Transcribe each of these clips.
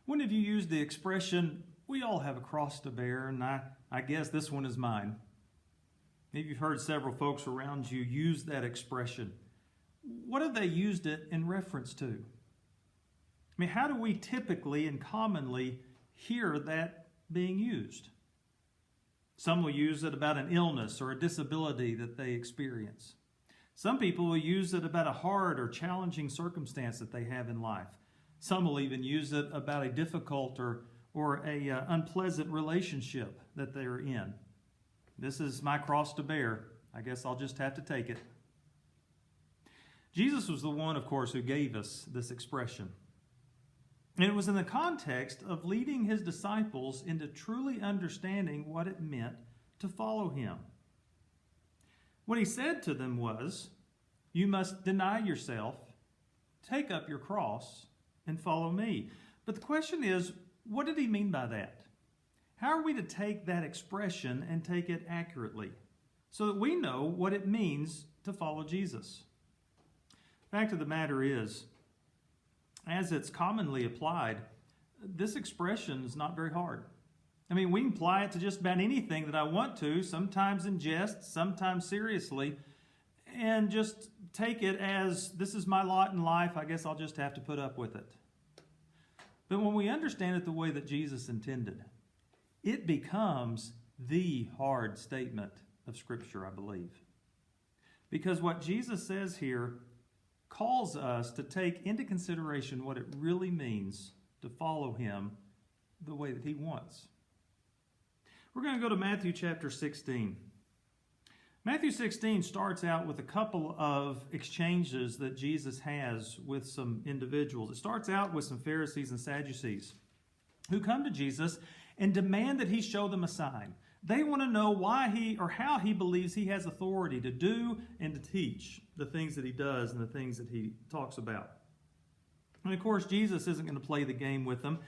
When have you used the expression, we all have a cross to bear, and I guess this one is mine? Maybe you've heard several folks around you use that expression. What have they used it in reference to? I mean, how do we typically and commonly hear that being used? Some will use it about an illness or a disability that they experience. Some people will use it about a hard or challenging circumstance that they have in life. Some will even use it about a difficult or a unpleasant relationship that they're in. This is my cross to bear. I guess I'll just have to take it. Jesus was the one, of course, who gave us this expression. And it was in the context of leading his disciples into truly understanding what it meant to follow him. What he said to them was, you must deny yourself, take up your cross, and follow me. But the question is, what did he mean by that? How are we to take that expression and take it accurately so that we know what it means to follow Jesus? Fact of the matter is, as it's commonly applied, this expression is not very hard. I mean, we can apply it to just about anything that I want to, sometimes in jest, sometimes seriously, and just take it as, this is my lot in life, I guess I'll just have to put up with it. But when we understand it the way that Jesus intended, it becomes the hard statement of Scripture, I believe. Because what Jesus says here calls us to take into consideration what it really means to follow him the way that he wants. We're going to go to Matthew chapter 16. Matthew 16 starts out with a couple of exchanges that Jesus has with some individuals. It starts out with some Pharisees and Sadducees who come to Jesus and demand that he show them a sign. They want to know why he or how he believes he has authority to do and to teach the things that he does and the things that he talks about. And of course, Jesus isn't going to play the game with them.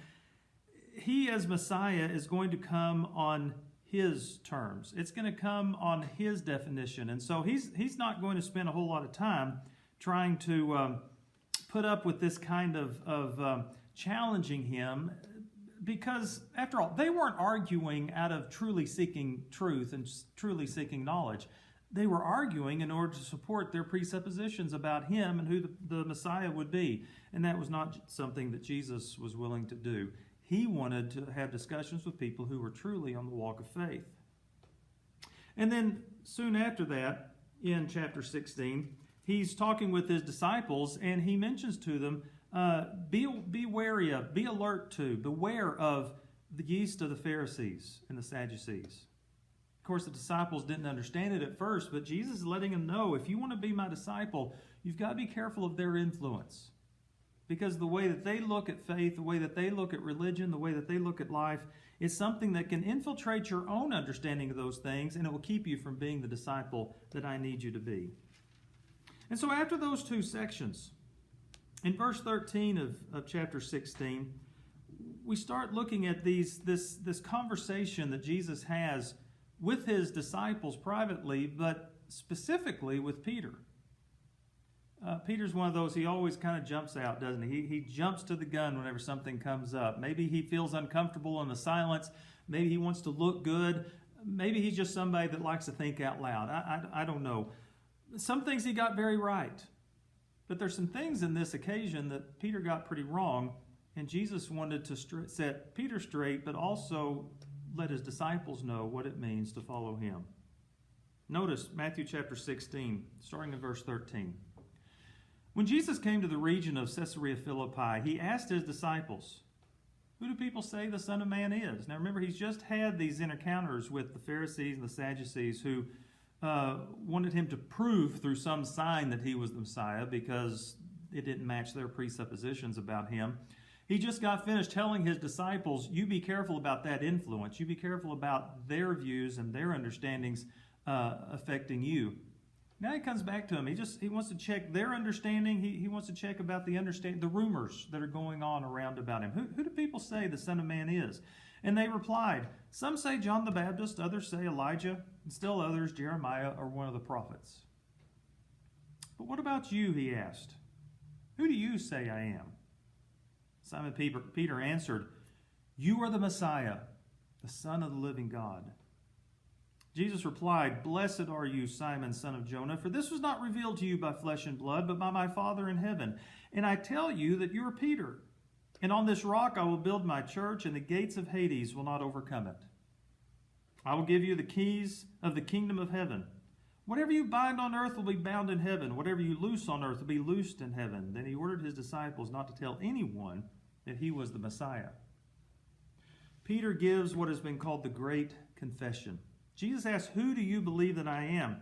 He, as Messiah, is going to come on his terms. It's going to come on his definition. And so he's not going to spend a whole lot of time trying to put up with this kind of challenging him, because, after all, they weren't arguing out of truly seeking truth and truly seeking knowledge. They were arguing in order to support their presuppositions about him and who the Messiah would be. And that was not something that Jesus was willing to do. He wanted to have discussions with people who were truly on the walk of faith. And then soon after that, in chapter 16, he's talking with his disciples, and he mentions to them, be wary of, be alert to, beware of the yeast of the Pharisees and the Sadducees. Of course, the disciples didn't understand it at first, but Jesus is letting them know, if you want to be my disciple, you've got to be careful of their influence. Because the way that they look at faith, the way that they look at religion, the way that they look at life, is something that can infiltrate your own understanding of those things, and it will keep you from being the disciple that I need you to be. And so after those two sections, in verse 13 of chapter 16, we start looking at this conversation that Jesus has with his disciples privately, but specifically with Peter. Peter's one of those, he always kind of jumps out, doesn't he? He jumps to the gun whenever something comes up. Maybe he feels uncomfortable in the silence. Maybe he wants to look good. Maybe he's just somebody that likes to think out loud. I don't know. Some things he got very right. But there's some things in this occasion that Peter got pretty wrong, and Jesus wanted to set Peter straight, but also let his disciples know what it means to follow him. Notice Matthew chapter 16, starting in verse 13. When Jesus came to the region of Caesarea Philippi, he asked his disciples, who do people say the Son of Man is? Now remember, he's just had these encounters with the Pharisees and the Sadducees who wanted him to prove through some sign that he was the Messiah because it didn't match their presuppositions about him. He just got finished telling his disciples, you be careful about that influence. You be careful about their views and their understandings affecting you. Now he comes back to them. He wants to check their understanding. He wants to check about the rumors that are going on around about him. Who do people say the Son of Man is? And they replied, some say John the Baptist, others say Elijah, and still others Jeremiah or one of the prophets. But what about you, he asked. Who do you say I am? Simon Peter answered, "You are the Messiah, the Son of the living God." Jesus replied, "Blessed are you, Simon, son of Jonah, for this was not revealed to you by flesh and blood, but by my Father in heaven. And I tell you that you are Peter, and on this rock I will build my church, and the gates of Hades will not overcome it. I will give you the keys of the kingdom of heaven. Whatever you bind on earth will be bound in heaven. Whatever you loose on earth will be loosed in heaven." Then he ordered his disciples not to tell anyone that he was the Messiah. Peter gives what has been called the Great Confession. Jesus asks, "Who do you believe that I am?"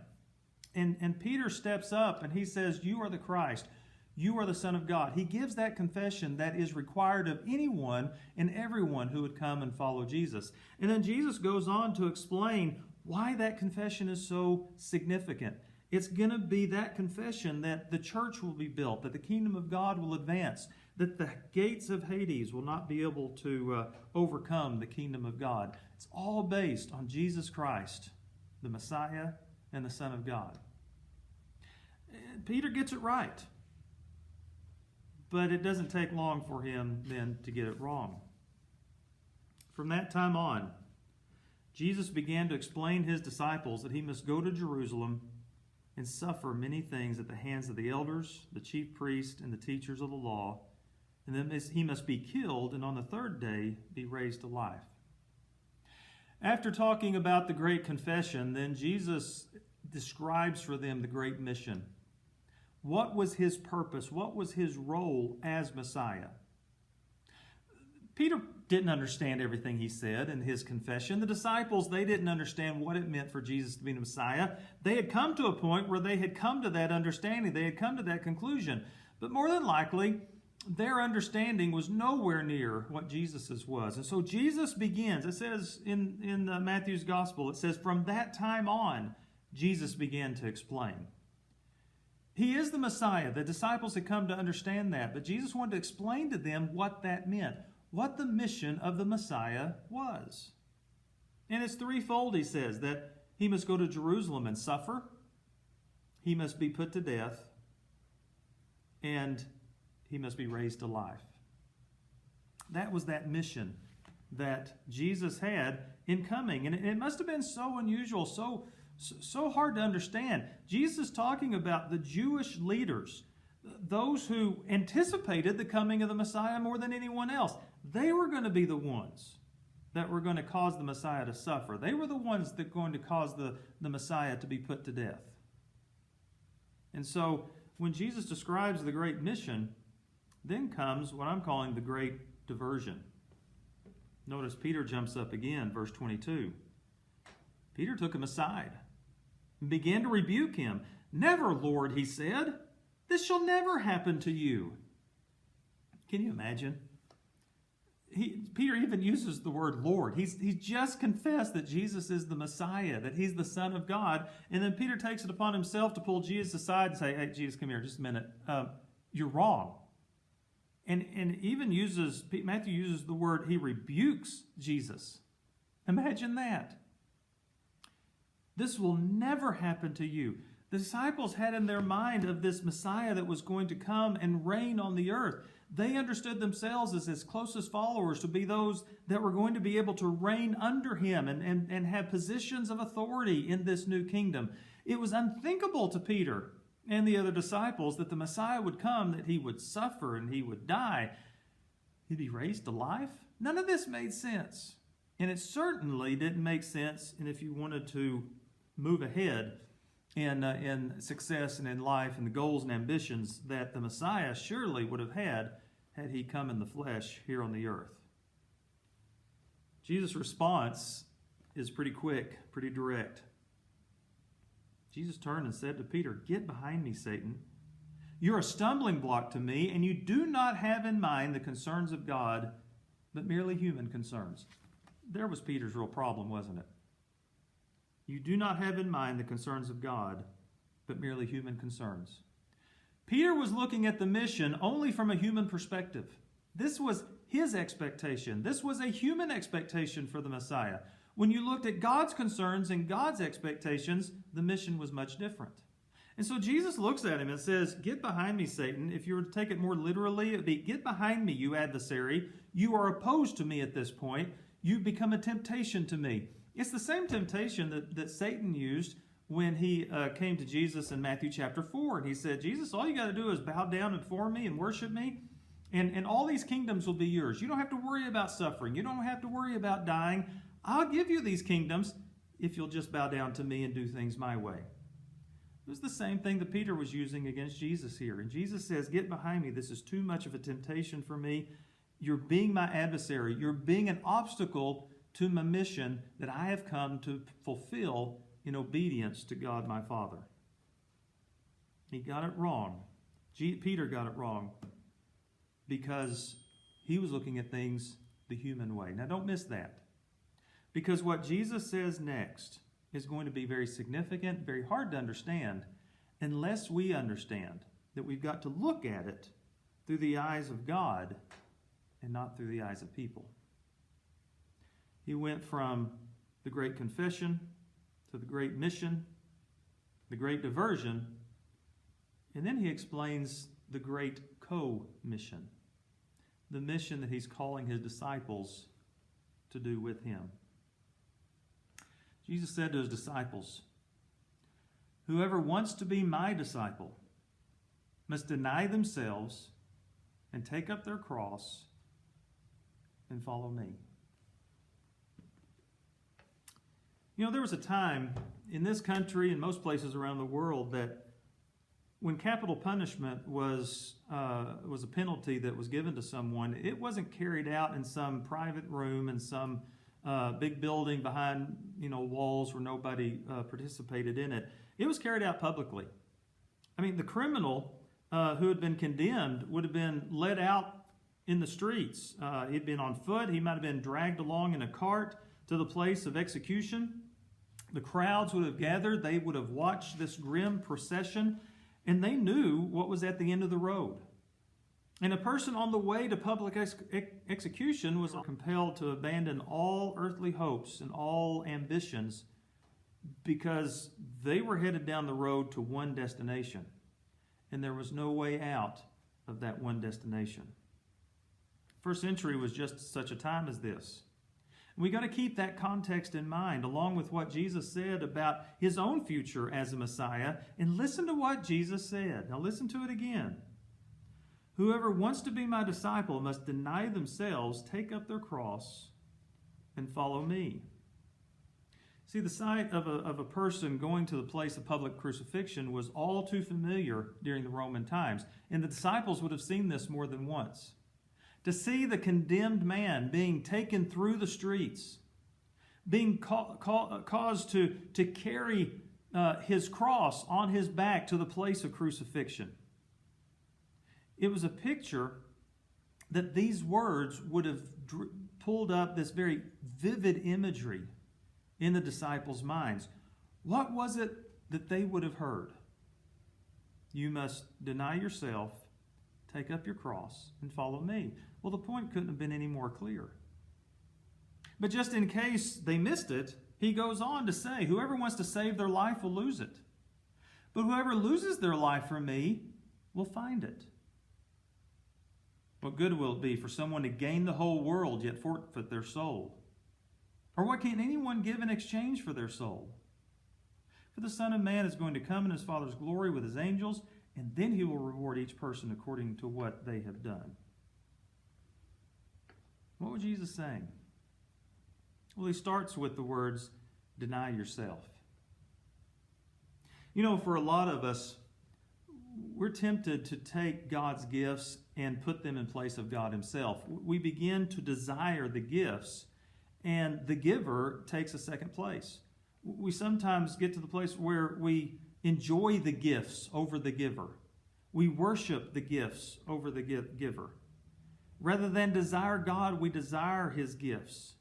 And Peter steps up and he says, "You are the Christ. You are the Son of God." He gives that confession that is required of anyone and everyone who would come and follow Jesus. And then Jesus goes on to explain why that confession is so significant. It's going to be that confession that the church will be built, that the kingdom of God will advance, that the gates of Hades will not be able to overcome the kingdom of God. It's all based on Jesus Christ, the Messiah and the Son of God. Peter gets it right, but it doesn't take long for him then to get it wrong. From that time on, Jesus began to explain to his disciples that he must go to Jerusalem and suffer many things at the hands of the elders, the chief priests, and the teachers of the law, and then he must be killed and on the third day be raised to life. After talking about the great confession, then Jesus describes for them the great mission. What was his purpose? What was his role as Messiah? Peter didn't understand everything he said in his confession. The disciples, they didn't understand what it meant for Jesus to be the Messiah. They had come to a point where they had come to that understanding. They had come to that conclusion. But more than likely, their understanding was nowhere near what Jesus's was. And so Jesus begins, it says in Matthew's gospel, it says, from that time on, Jesus began to explain. He is the Messiah. The disciples had come to understand that, but Jesus wanted to explain to them what that meant, what the mission of the Messiah was. And it's threefold, he says, that he must go to Jerusalem and suffer, he must be put to death, and he must be raised to life. That was that mission that Jesus had in coming. And it must have been so unusual, so hard to understand. Jesus is talking about the Jewish leaders, those who anticipated the coming of the Messiah more than anyone else. They were going to be the ones that were going to cause the Messiah to suffer. They were the ones that were going to cause the Messiah to be put to death. And so when Jesus describes the great mission, then comes what I'm calling the great diversion. Notice Peter jumps up again, verse 22. Peter took him aside and began to rebuke him. "Never, Lord," he said. "This shall never happen to you." Can you imagine? Peter even uses the word Lord. He's just confessed that Jesus is the Messiah, that he's the Son of God. And then Peter takes it upon himself to pull Jesus aside and say, "Hey, Jesus, come here just a minute. You're wrong." And even Matthew uses the word, he rebukes Jesus. Imagine that. This will never happen to you. The disciples had in their mind of this Messiah that was going to come and reign on the earth. They understood themselves as his closest followers to be those that were going to be able to reign under him and have positions of authority in this new kingdom. It was unthinkable to Peter and the other disciples that the Messiah would come, that he would suffer and he would die. He'd be raised to life? None of this made sense. And it certainly didn't make sense. And if you wanted to move ahead in success and in life and the goals and ambitions that the Messiah surely would have had he come in the flesh here on the earth. Jesus' response is pretty quick, pretty direct. Jesus turned and said to Peter, "Get behind me, Satan. You're a stumbling block to me, and you do not have in mind the concerns of God, but merely human concerns." There was Peter's real problem, wasn't it? You do not have in mind the concerns of God, but merely human concerns. Peter was looking at the mission only from a human perspective. This was his expectation. This was a human expectation for the Messiah. When you looked at God's concerns and God's expectations, the mission was much different. And so Jesus looks at him and says, "Get behind me, Satan." If you were to take it more literally, it would be, "Get behind me, you adversary. You are opposed to me at this point. You become a temptation to me." It's the same temptation that Satan used when he came to Jesus in Matthew chapter 4. And he said, "Jesus, all you got to do is bow down before me and worship me, and all these kingdoms will be yours. You don't have to worry about suffering. You don't have to worry about dying. I'll give you these kingdoms if you'll just bow down to me and do things my way." It was the same thing that Peter was using against Jesus here. And Jesus says, "Get behind me. This is too much of a temptation for me. You're being my adversary. You're being an obstacle to my mission that I have come to fulfill in obedience to God my Father." He got it wrong. Peter got it wrong because he was looking at things the human way. Now don't miss that. Because what Jesus says next is going to be very significant, very hard to understand, unless we understand that we've got to look at it through the eyes of God and not through the eyes of people. He went from the great confession to the great mission, the great diversion, and then he explains the great co-mission, the mission that he's calling his disciples to do with him. Jesus said to his disciples, "Whoever wants to be my disciple must deny themselves and take up their cross and follow me." You know, there was a time in this country and most places around the world that when capital punishment was a penalty that was given to someone, it wasn't carried out in some private room in some big building behind walls where nobody participated in it. It was carried out publicly. I mean, the criminal who had been condemned would have been led out in the streets. He'd been on foot. He might have been dragged along in a cart to the place of execution. The crowds would have gathered. They would have watched this grim procession, and they knew what was at the end of the road. And a person on the way to public execution was compelled to abandon all earthly hopes and all ambitions because they were headed down the road to one destination, and there was no way out of that one destination. First century was just such a time as this. We got to keep that context in mind, along with what Jesus said about his own future as a Messiah, and listen to what Jesus said. Now listen to it again. "Whoever wants to be my disciple must deny themselves, take up their cross, and follow me." See, the sight of a person going to the place of public crucifixion was all too familiar during the Roman times, and the disciples would have seen this more than once. To see the condemned man being taken through the streets, being caused to carry his cross on his back to the place of crucifixion. It was a picture that these words would have pulled up this very vivid imagery in the disciples' minds. What was it that they would have heard? "You must deny yourself, take up your cross, and follow me." Well, the point couldn't have been any more clear. But just in case they missed it, he goes on to say, "Whoever wants to save their life will lose it. But whoever loses their life for me will find it." What good will it be for someone to gain the whole world yet forfeit their soul? Or what can anyone give in exchange for their soul? For the Son of Man is going to come in his Father's glory with his angels, and then he will reward each person according to what they have done. What was Jesus saying? Well, he starts with the words, "Deny yourself." You know, for a lot of us, we're tempted to take God's gifts and put them in place of God himself. We begin to desire the gifts, and the giver takes a second place. We sometimes get to the place where we enjoy the gifts over the giver. We worship the gifts over the giver. Rather than desire God, we desire his gifts.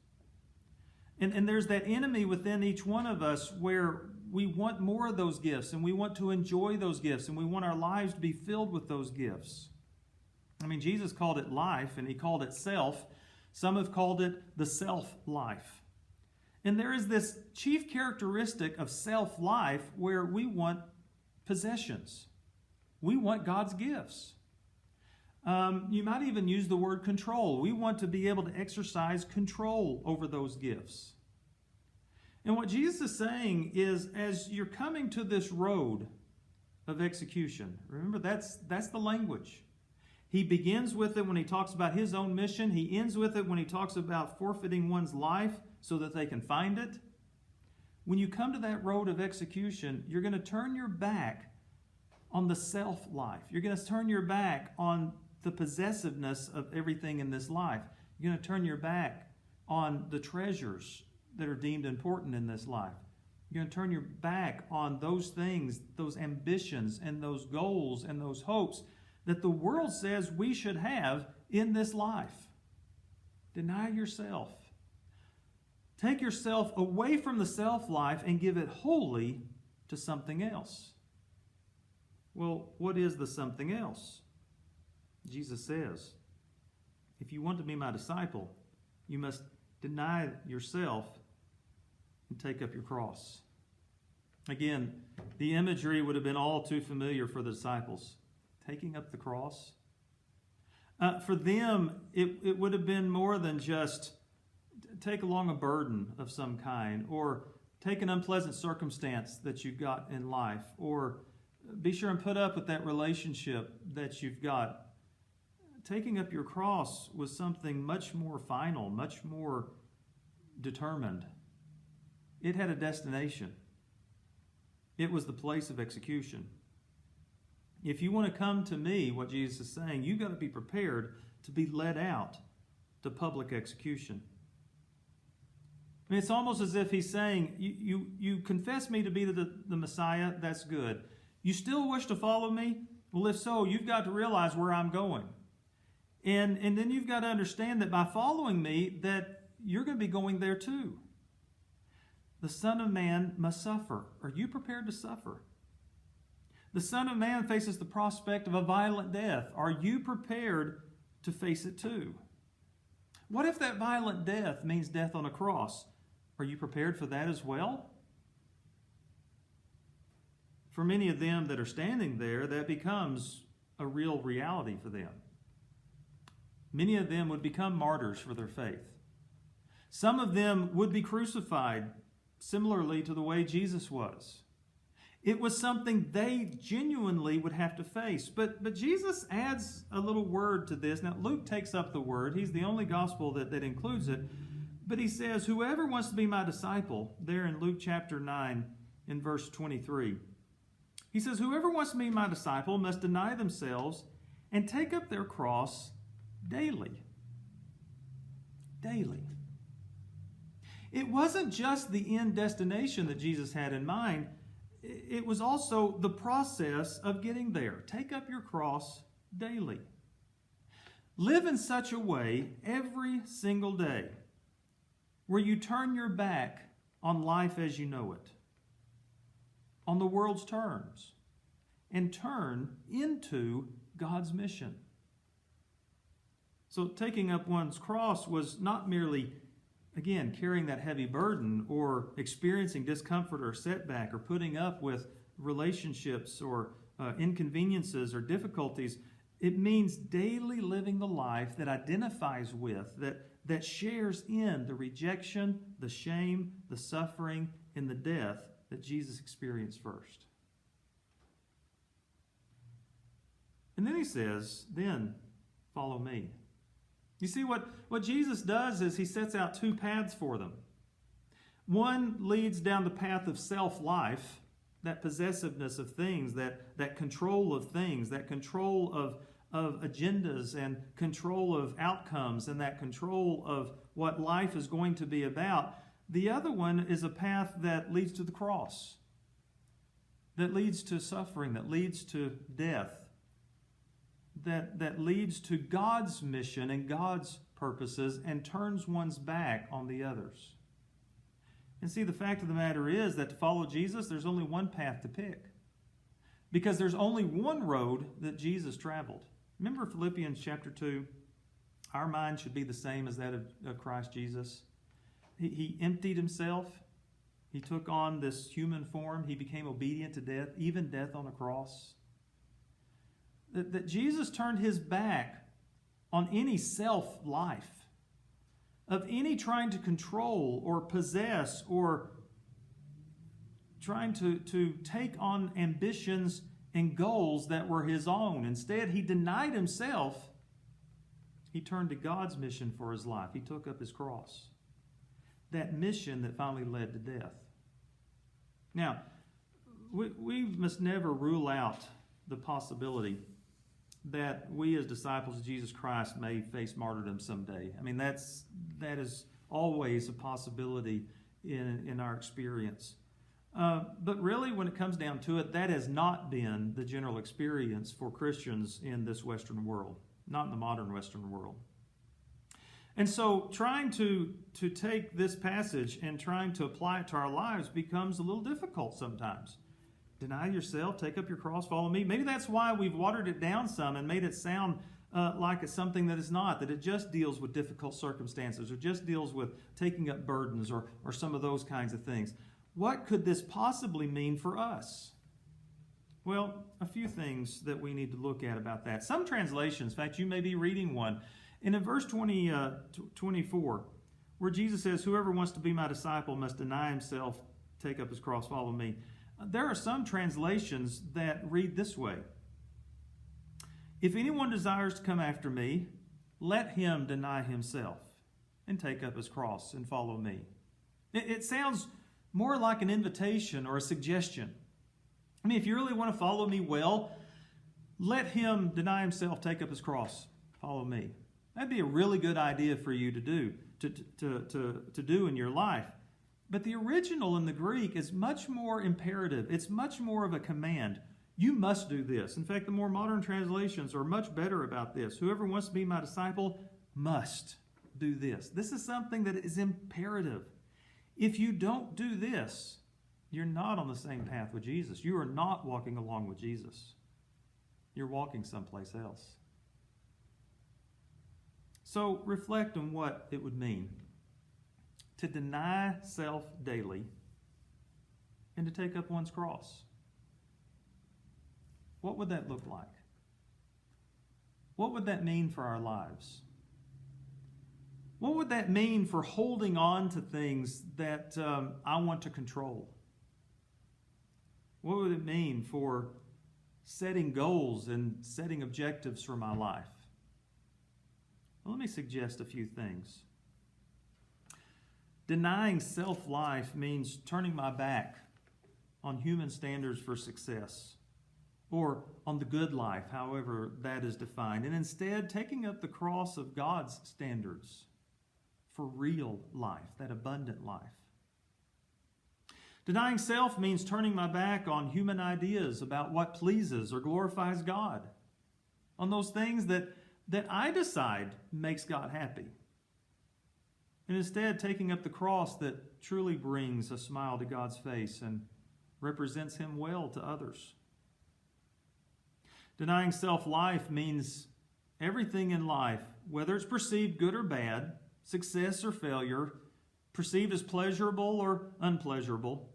And there's that enemy within each one of us where we want more of those gifts, and we want to enjoy those gifts, and we want our lives to be filled with those gifts. I mean, Jesus called it life, and he called it self. Some have called it the self-life. And there is this chief characteristic of self-life where we want possessions. We want God's gifts. You might even use the word control. We want to be able to exercise control over those gifts. And what Jesus is saying is, as you're coming to this road of execution, remember that's the language. He begins with it when he talks about his own mission. He ends with it when he talks about forfeiting one's life so that they can find it. When you come to that road of execution, you're going to turn your back on the self-life. You're going to turn your back on the possessiveness of everything in this life. You're going to turn your back on the treasures that are deemed important in this life. You're going to turn your back on those things, those ambitions and those goals and those hopes that the world says we should have in this life. Deny yourself. Take yourself away from the self-life and give it wholly to something else. Well, what is the something else? Jesus says, if you want to be my disciple, you must deny yourself and take up your cross. Again, the imagery would have been all too familiar for the disciples. Taking up the cross. For them, it would have been more than just take along a burden of some kind, or take an unpleasant circumstance that you've got in life, or be sure and put up with that relationship that you've got. Taking up your cross was something much more final, much more determined. It had a destination. It was the place of execution. If you want to come to me, what Jesus is saying, you've got to be prepared to be led out to public execution. I mean, it's almost as if he's saying, you confess me to be the Messiah, that's good. You still wish to follow me? Well, if so, you've got to realize where I'm going. And then you've got to understand that by following me, that you're going to be going there too. The Son of Man must suffer. Are you prepared to suffer? The Son of Man faces the prospect of a violent death. Are you prepared to face it too? What if that violent death means death on a cross? Are you prepared for that as well? For many of them that are standing there, that becomes a real reality for them. Many of them would become martyrs for their faith. Some of them would be crucified similarly to the way Jesus was. It was something they genuinely would have to face. But Jesus adds a little word to this. Now, Luke takes up the word. He's the only gospel that includes it. But he says, whoever wants to be my disciple, there in Luke chapter 9 in verse 23. He says, whoever wants to be my disciple must deny themselves and take up their cross daily. Daily. It wasn't just the end destination that Jesus had in mind. It was also the process of getting there. Take up your cross daily. Live in such a way every single day where you turn your back on life as you know it, on the world's terms, and turn into God's mission. So taking up one's cross was not merely, again, carrying that heavy burden or experiencing discomfort or setback or putting up with relationships or inconveniences or difficulties. It means daily living the life that identifies with, that shares in the rejection, the shame, the suffering, and the death that Jesus experienced first. And then he says, then follow me. You see, what Jesus does is he sets out two paths for them. One leads down the path of self-life, that possessiveness of things, that control of things, that control of agendas and control of outcomes and that control of what life is going to be about. The other one is a path that leads to the cross, that leads to suffering, that leads to death, that leads to God's mission and God's purposes and turns one's back on the others. And see, the fact of the matter is that to follow Jesus, there's only one path to pick. Because there's only one road that Jesus traveled. Remember Philippians chapter 2? Our mind should be the same as that of Christ Jesus. He emptied himself. He took on this human form. He became obedient to death, even death on a cross. That Jesus turned his back on any self-life, of any trying to control or possess or trying to take on ambitions and goals that were his own. Instead, he denied himself. He turned to God's mission for his life. He took up his cross. That mission that finally led to death. Now, we must never rule out the possibility that we as disciples of Jesus Christ may face martyrdom someday. I mean, that is always a possibility in our experience. But really, when it comes down to it, that has not been the general experience for Christians in this Western world, not in the modern Western world. And so trying to take this passage and trying to apply it to our lives becomes a little difficult sometimes. Deny yourself, take up your cross, follow me. Maybe that's why we've watered it down some and made it sound like it's something that it's not, that it just deals with difficult circumstances or just deals with taking up burdens or some of those kinds of things. What could this possibly mean for us? Well, a few things that we need to look at about that. Some translations, in fact, you may be reading one, and in verse 24, where Jesus says, whoever wants to be my disciple must deny himself, take up his cross, follow me. There are some translations that read this way. If anyone desires to come after me, let him deny himself and take up his cross and follow me. It sounds more like an invitation or a suggestion. I mean, if you really want to follow me well, let him deny himself, take up his cross, follow me. That'd be a really good idea for you to do, to do in your life. But the original in the Greek is much more imperative. It's much more of a command. You must do this. In fact, the more modern translations are much better about this. Whoever wants to be my disciple must do this. This is something that is imperative. If you don't do this, you're not on the same path with Jesus. You are not walking along with Jesus. You're walking someplace else. So reflect on what it would mean to deny self daily and to take up one's cross. What would that look like? What would that mean for our lives? What would that mean for holding on to things that I want to control? What would it mean for setting goals and setting objectives for my life? Well, let me suggest a few things. Denying self-life means turning my back on human standards for success or on the good life, however that is defined, and instead taking up the cross of God's standards for real life, that abundant life. Denying self means turning my back on human ideas about what pleases or glorifies God, on those things that I decide makes God happy. And instead taking up the cross that truly brings a smile to God's face and represents Him well to others. Denying self-life means everything in life, whether it's perceived good or bad, success or failure, perceived as pleasurable or unpleasurable,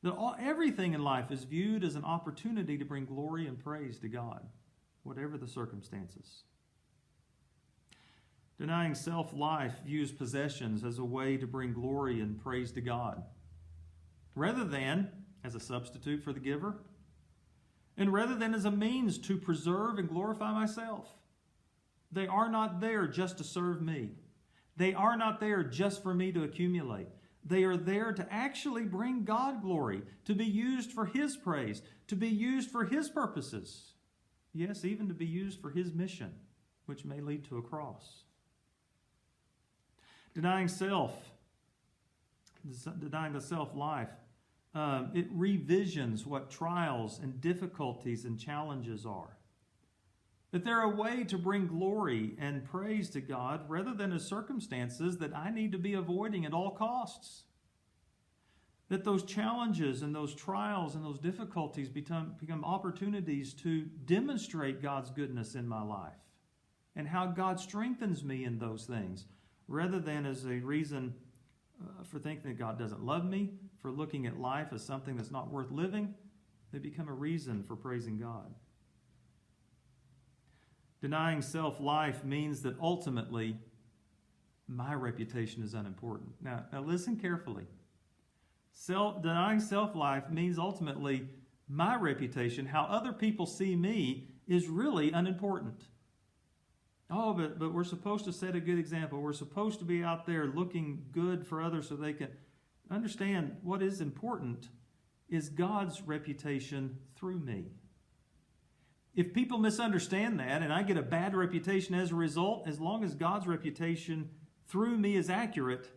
that everything in life is viewed as an opportunity to bring glory and praise to God, whatever the circumstances. Denying self-life views possessions as a way to bring glory and praise to God, rather than as a substitute for the giver, and rather than as a means to preserve and glorify myself. They are not there just to serve me. They are not there just for me to accumulate. They are there to actually bring God glory, to be used for His praise, to be used for His purposes. Yes, even to be used for His mission, which may lead to a cross. Denying self, denying the self-life, it revisions what trials and difficulties and challenges are. That they're a way to bring glory and praise to God rather than as circumstances that I need to be avoiding at all costs. That those challenges and those trials and those difficulties become opportunities to demonstrate God's goodness in my life and how God strengthens me in those things rather than as a reason for thinking that God doesn't love me, for looking at life as something that's not worth living, they become a reason for praising God. Denying self-life means that ultimately my reputation is unimportant. Now listen carefully. Denying self-life means ultimately my reputation, how other people see me, is really unimportant. Oh, but we're supposed to set a good example. We're supposed to be out there looking good for others so they can understand what is important is God's reputation through me. If people misunderstand that and I get a bad reputation as a result, as long as God's reputation through me is accurate,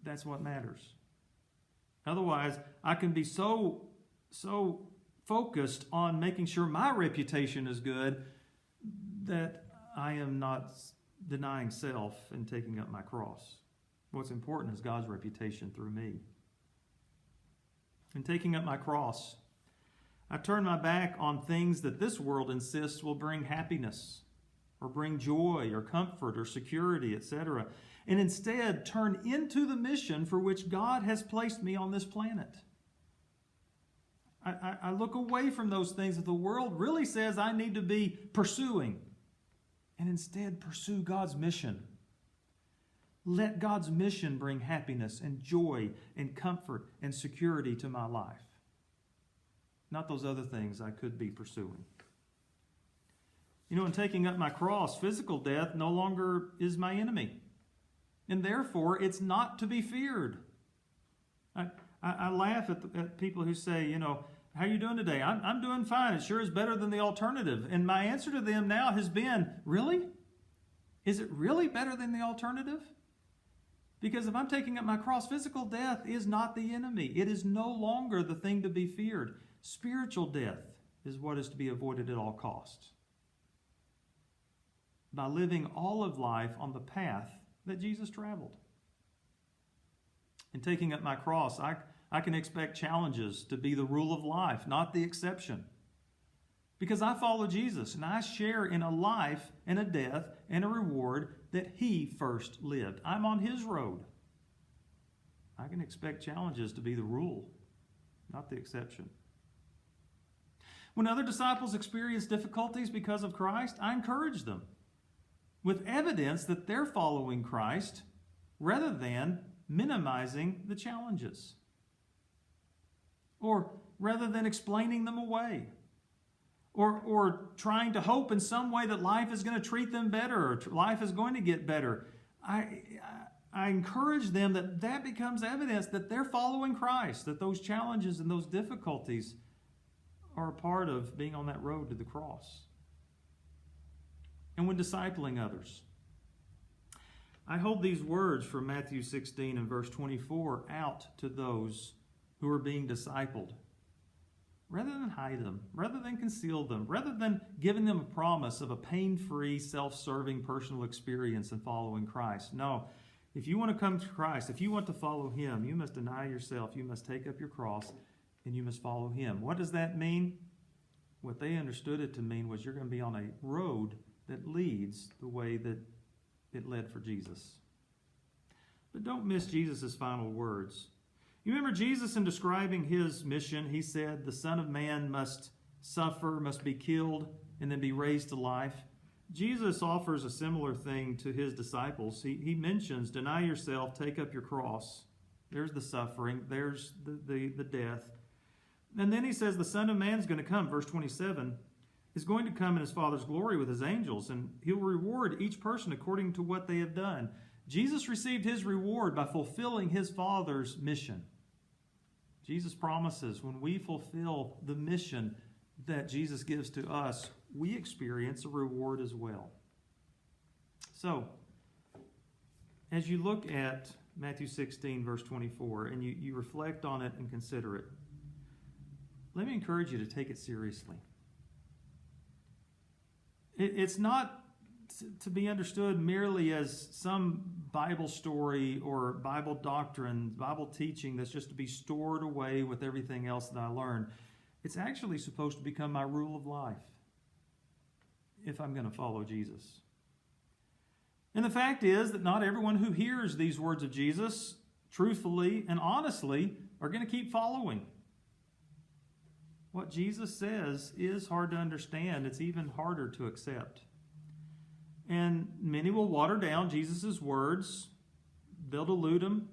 that's what matters. Otherwise, I can be so focused on making sure my reputation is good that I am not denying self and taking up my cross. What's important is God's reputation through me. In taking up my cross, I turn my back on things that this world insists will bring happiness or bring joy or comfort or security, etc., and instead turn into the mission for which God has placed me on this planet. I look away from those things that the world really says I need to be pursuing and instead pursue God's mission. Let God's mission bring happiness and joy and comfort and security to my life. Not those other things I could be pursuing. You know, in taking up my cross, physical death no longer is my enemy. And therefore, it's not to be feared. I laugh at people who say, you know, how are you doing today? I'm doing fine. It sure is better than the alternative. And my answer to them now has been, really? Is it really better than the alternative? Because if I'm taking up my cross, physical death is not the enemy. It is no longer the thing to be feared. Spiritual death is what is to be avoided at all costs. By living all of life on the path that Jesus traveled. In taking up my cross, I can expect challenges to be the rule of life, not the exception. Because I follow Jesus and I share in a life and a death and a reward that He first lived. I'm on His road. I can expect challenges to be the rule, not the exception. When other disciples experience difficulties because of Christ, I encourage them with evidence that they're following Christ rather than minimizing the challenges. Or rather than explaining them away. Or trying to hope in some way that life is going to treat them better or life is going to get better. I encourage them that becomes evidence that they're following Christ, that those challenges and those difficulties are a part of being on that road to the cross. And when discipling others, I hold these words from Matthew 16 and verse 24 out to those who are being discipled. Rather than hide them, rather than conceal them, rather than giving them a promise of a pain-free, self-serving personal experience in following Christ. No, if you want to come to Christ, if you want to follow Him, you must deny yourself, you must take up your cross, and you must follow Him. What does that mean? What they understood it to mean was you're going to be on a road that leads the way that it led for Jesus. But don't miss Jesus' final words. You remember Jesus, in describing His mission, He said the Son of Man must suffer, must be killed, and then be raised to life. Jesus offers a similar thing to His disciples. He mentions, deny yourself, take up your cross. There's the suffering, there's the death. And then He says the Son of Man is going to come, verse 27, is going to come in His Father's glory with His angels, and He'll reward each person according to what they have done. Jesus received His reward by fulfilling His Father's mission. Jesus promises when we fulfill the mission that Jesus gives to us, we experience a reward as well. So, as you look at Matthew 16, verse 24, and you reflect on it and consider it, let me encourage you to take it seriously. It's not to be understood merely as some Bible story or Bible doctrine, Bible teaching that's just to be stored away with everything else that I learned. It's actually supposed to become my rule of life if I'm going to follow Jesus. And the fact is that not everyone who hears these words of Jesus truthfully and honestly are going to keep following. What Jesus says is hard to understand. It's even harder to accept. And many will water down Jesus' words. They'll dilute them.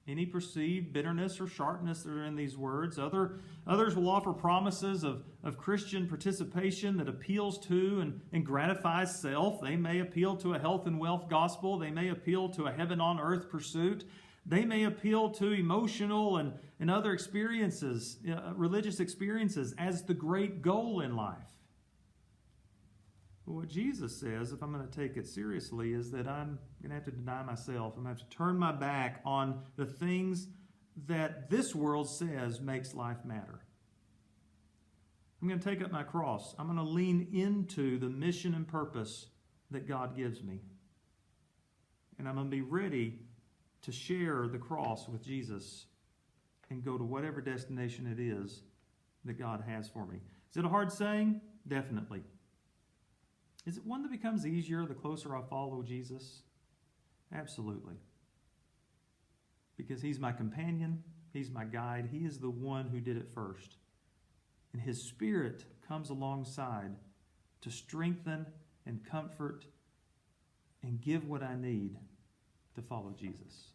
Any perceived bitterness or sharpness that are in these words. Others will offer promises of Christian participation that appeals to and gratifies self. They may appeal to a health and wealth gospel. They may appeal to a heaven on earth pursuit. They may appeal to emotional and other experiences, religious experiences, as the great goal in life. But what Jesus says, if I'm going to take it seriously, is that I'm going to have to deny myself. I'm going to have to turn my back on the things that this world says makes life matter. I'm going to take up my cross. I'm going to lean into the mission and purpose that God gives me. And I'm going to be ready to share the cross with Jesus and go to whatever destination it is that God has for me. Is it a hard saying? Definitely. Is it one that becomes easier the closer I follow Jesus? Absolutely. Because He's my companion, He's my guide, He is the one who did it first. And His Spirit comes alongside to strengthen and comfort and give what I need to follow Jesus.